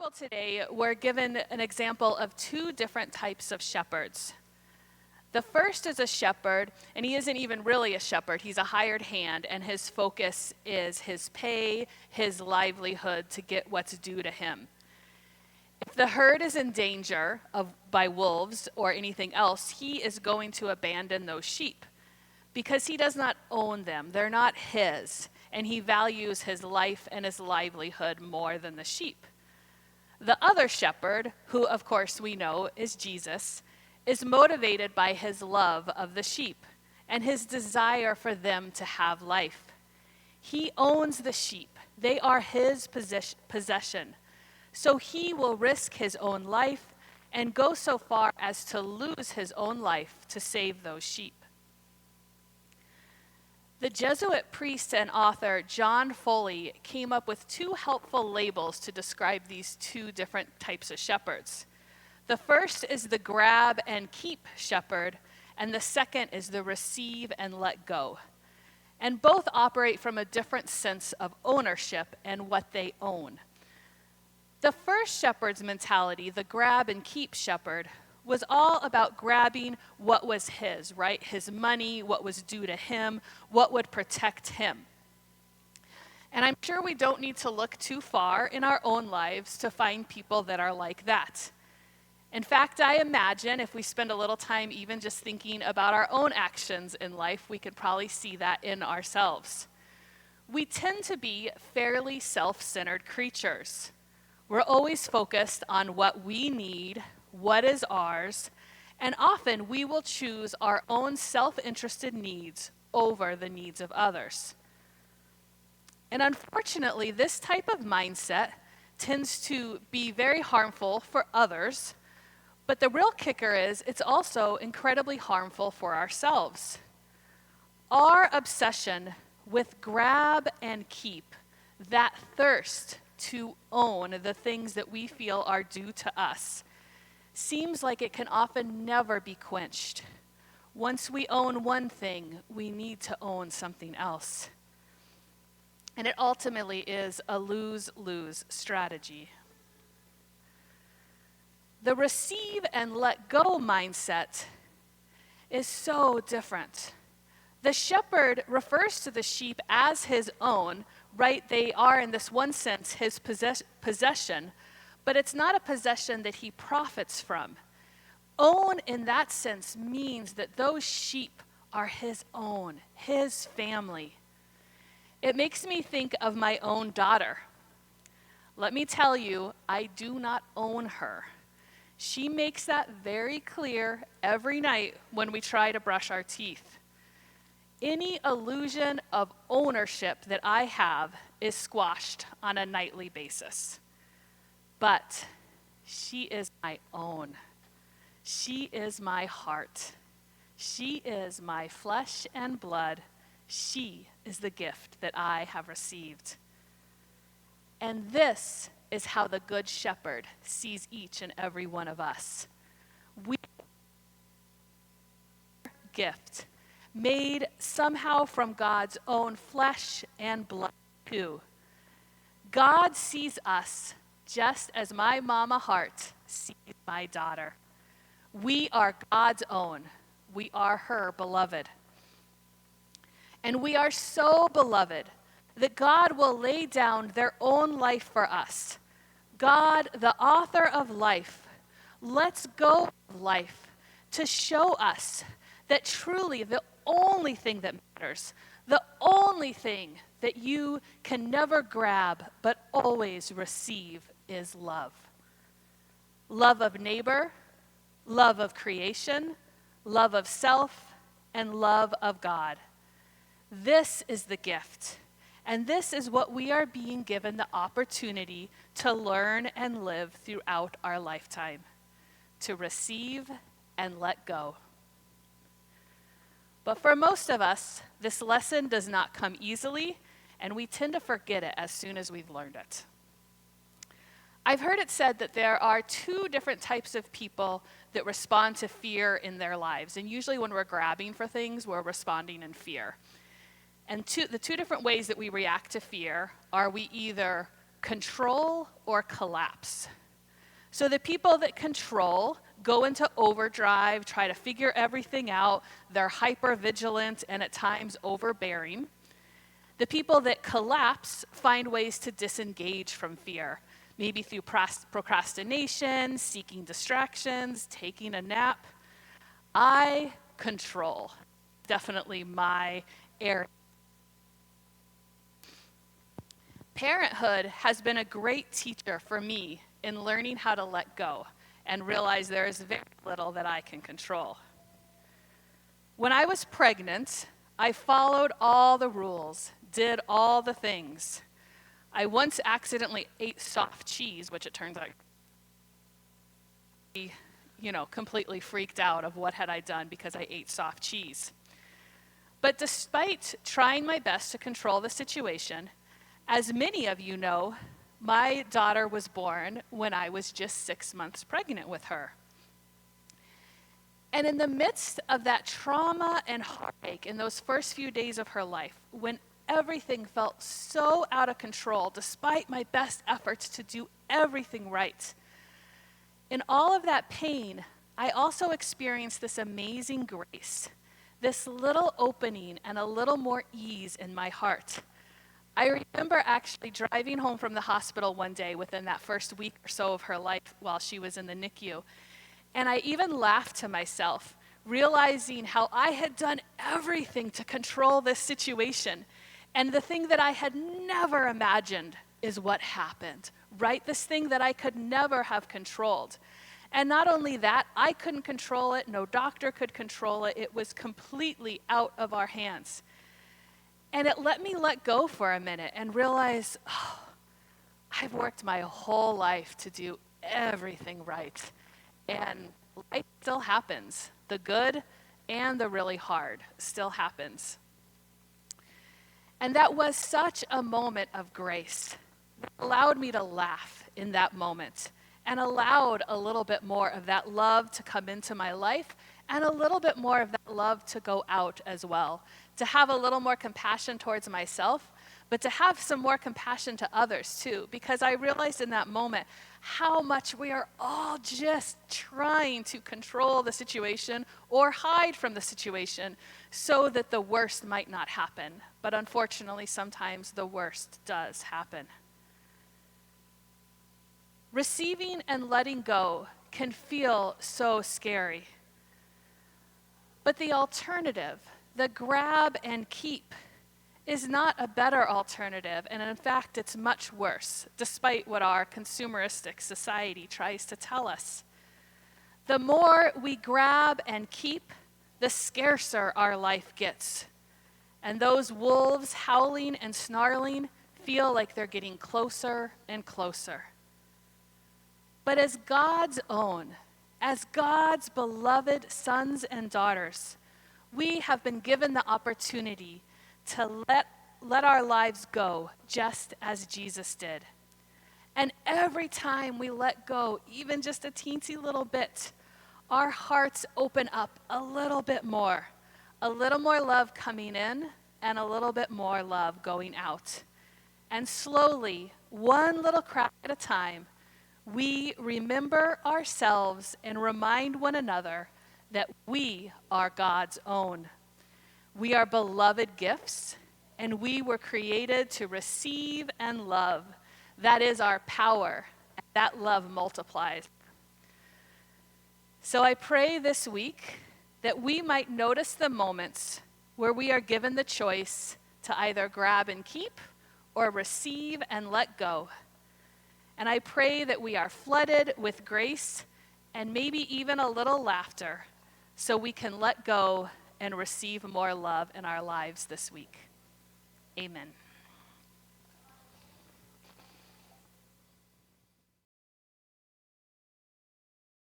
Bible today, we're given an example of two different types of shepherds. The first is a shepherd, and he isn't even really a shepherd. He's a hired hand, and his focus is his pay, his livelihood to get what's due to him. If the herd is in danger by wolves or anything else, he is going to abandon those sheep because he does not own them. They're not his, and he values his life and his livelihood more than the sheep. The other shepherd, who of course we know is Jesus, is motivated by his love of the sheep and his desire for them to have life. He owns the sheep. They are his possession. So he will risk his own life and go so far as to lose his own life to save those sheep. The Jesuit priest and author John Foley came up with two helpful labels to describe these two different types of shepherds. The first is the grab and keep shepherd, and the second is the receive and let go. And both operate from a different sense of ownership and what they own. The first shepherd's mentality, the grab and keep shepherd, was all about grabbing what was his, right? His money, what was due to him, what would protect him. And I'm sure we don't need to look too far in our own lives to find people that are like that. In fact, I imagine if we spend a little time even just thinking about our own actions in life, we could probably see that in ourselves. We tend to be fairly self-centered creatures. We're always focused on what we need, what is ours, and often we will choose our own self-interested needs over the needs of others. And unfortunately, this type of mindset tends to be very harmful for others, but the real kicker is it's also incredibly harmful for ourselves. Our obsession with grab and keep, that thirst to own the things that we feel are due to us, seems like it can often never be quenched. Once we own one thing, we need to own something else. And it ultimately is a lose-lose strategy. The receive and let go mindset is so different. The shepherd refers to the sheep as his own, right? They are, in this one sense, his possession, but it's not a possession that he profits from. Own in that sense means that those sheep are his own, his family. It makes me think of my own daughter. Let me tell you, I do not own her. She makes that very clear every night when we try to brush our teeth. Any illusion of ownership that I have is squashed on a nightly basis. But she is my own. She is my heart. She is my flesh and blood. She is the gift that I have received. And this is how the Good Shepherd sees each and every one of us. We are a gift made somehow from God's own flesh and blood too. God sees us just as my mama heart sees my daughter. We are God's own. We are her beloved. And we are so beloved that God will lay down their own life for us. God, the author of life, lets go of life to show us that truly the only thing that matters, the only thing that you can never grab but always receive is love. Love of neighbor, love of creation, love of self, and love of God. This is the gift, and this is what we are being given the opportunity to learn and live throughout our lifetime, to receive and let go. But for most of us, this lesson does not come easily, and we tend to forget it as soon as we've learned it. I've heard it said that there are two different types of people that respond to fear in their lives. And usually when we're grabbing for things, we're responding in fear. And the two different ways that we react to fear are we either control or collapse. So the people that control go into overdrive, try to figure everything out. They're hyper vigilant and at times overbearing. The people that collapse find ways to disengage from fear, maybe through procrastination, seeking distractions, taking a nap. I control. Definitely my area. Parenthood has been a great teacher for me in learning how to let go and realize there is very little that I can control. When I was pregnant, I followed all the rules, did all the things. I once accidentally ate soft cheese, which it turns out, completely freaked out of what had I done because I ate soft cheese. But despite trying my best to control the situation, as many of you know, my daughter was born when I was just 6 months pregnant with her. And in the midst of that trauma and heartache in those first few days of her life, when everything felt so out of control, despite my best efforts to do everything right, in all of that pain, I also experienced this amazing grace, this little opening and a little more ease in my heart. I remember actually driving home from the hospital one day within that first week or so of her life while she was in the NICU. And I even laughed to myself, realizing how I had done everything to control this situation. And the thing that I had never imagined is what happened, right? This thing that I could never have controlled. And not only that, I couldn't control it. No doctor could control it. It was completely out of our hands. And it let me let go for a minute and realize, I've worked my whole life to do everything right. And life still happens. The good and the really hard still happens. And that was such a moment of grace. It allowed me to laugh in that moment and allowed a little bit more of that love to come into my life and a little bit more of that love to go out as well. To have a little more compassion towards myself, but to have some more compassion to others too, because I realized in that moment how much we are all just trying to control the situation or hide from the situation so that the worst might not happen. But unfortunately, sometimes the worst does happen. Receiving and letting go can feel so scary. But the alternative, the grab and keep, is not a better alternative, and in fact, it's much worse, despite what our consumeristic society tries to tell us. The more we grab and keep, the scarcer our life gets. And those wolves howling and snarling feel like they're getting closer and closer. But as God's own, as God's beloved sons and daughters, we have been given the opportunity to let our lives go just as Jesus did. And every time we let go, even just a teensy little bit, our hearts open up a little more love coming in and a little bit more love going out. And slowly, one little crack at a time, we remember ourselves and remind one another that we are God's own. We are beloved gifts, and we were created to receive and love. That is our power, and that love multiplies. So I pray this week that we might notice the moments where we are given the choice to either grab and keep or receive and let go. And I pray that we are flooded with grace and maybe even a little laughter so we can let go and receive more love in our lives this week. Amen.